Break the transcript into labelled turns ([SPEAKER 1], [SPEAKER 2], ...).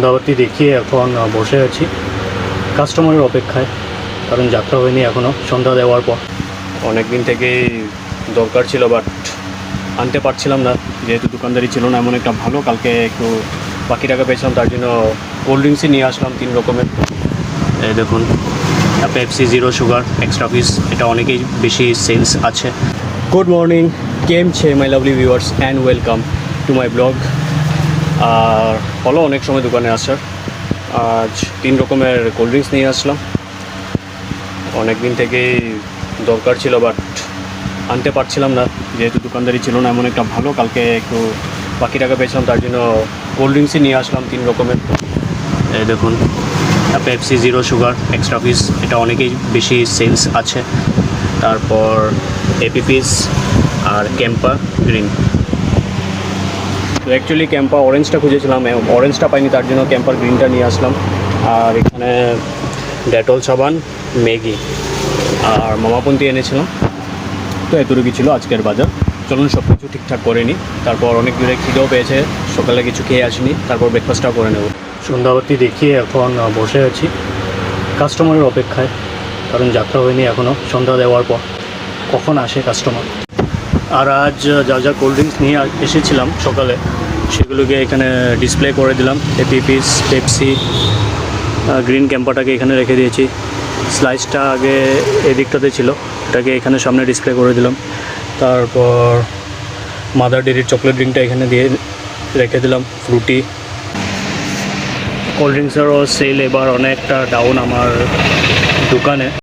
[SPEAKER 1] সন্ধ্যাবাতি দেখিয়ে এখন বসে আছি কাস্টমারের অপেক্ষায়, কারণ যাত্রা হয়নি এখনও সন্ধ্যা দেওয়ার পর। অনেক দিন থেকেই দরকার ছিল, বাট আনতে পারছিলাম না, যেহেতু দোকানদারি ছিল না এমন একটা ভালো। কালকে একটু বাকি টাকা পেয়েছিলাম, তার জন্য কোল্ড ড্রিঙ্কসই নিয়ে আসলাম 3 রকমের। এই দেখুন, Pepsi zero sugar extra piece, এটা অনেকেই বেশি সেলস আছে। গুড মর্নিং, কেম ছে my lovely viewers and welcome to my blog. আর হলো অনেক সময় দোকানে আসার, আজ 3 রকমের কোল্ড ড্রিঙ্কস নিয়ে আসলাম। অনেক দিন থেকেই দরকার ছিল, বাট আনতে পারছিলাম না, যেহেতু দোকানদারি ছিল না এমন একটা ভালো। কালকে একটু বাকি টাকা পেয়েছিলাম, তার জন্য কোল্ড ড্রিঙ্কসই নিয়ে আসলাম 3 রকমের। এই দেখুন, Pepsi zero sugar extra piece, এটা অনেকেই বেশি সেলস আছে। তারপর এপি পিস আর ক্যাম্পা গ্রিন। তো অ্যাকচুয়ালি ক্যাম্পা অরেঞ্জটা খুঁজেছিলাম, অরেঞ্জটা পাইনি, তার জন্য ক্যাম্পার গ্রিনটা নিয়ে আসলাম। আর এখানে ডেটল সাবান, ম্যাগি আর মামাপন্তি এনেছিলাম। তো এতটুকু ছিল আজকের বাজার। চলুন সব কিছু ঠিকঠাক করে নিই। তারপর অনেক দূরে খিদেও পেয়েছে, সকালে কিছু খেয়ে আসিনি, তারপর ব্রেকফাস্টটাও করে নেব। সন্ধ্যাবাতি দেখিয়ে এখন বসে আছি কাস্টমারের অপেক্ষায়, কারণ যাত্রা হয়নি এখনও সন্ধ্যা দেওয়ার পর কখন আসে কাস্টমার। আর আজ যা যা কোল্ড ড্রিঙ্কস নিয়ে এসেছিলাম সকালে, সেগুলোকে এখানে ডিসপ্লে করে দিলাম। এপি পিস, পেপসি, গ্রিন ক্যাম্পাটাকে এখানে রেখে দিয়েছি। স্লাইসটা আগে এদিকটাতে ছিল, এটাকে এখানে সামনে ডিসপ্লে করে দিলাম। তারপর মাদার ডেরির চকলেট ড্রিঙ্কটা এখানে দিয়ে রেখে দিলাম। ফ্রুটি কোল্ড ড্রিঙ্কসেরও সেল এবার অনেকটা ডাউন আমার দোকানে।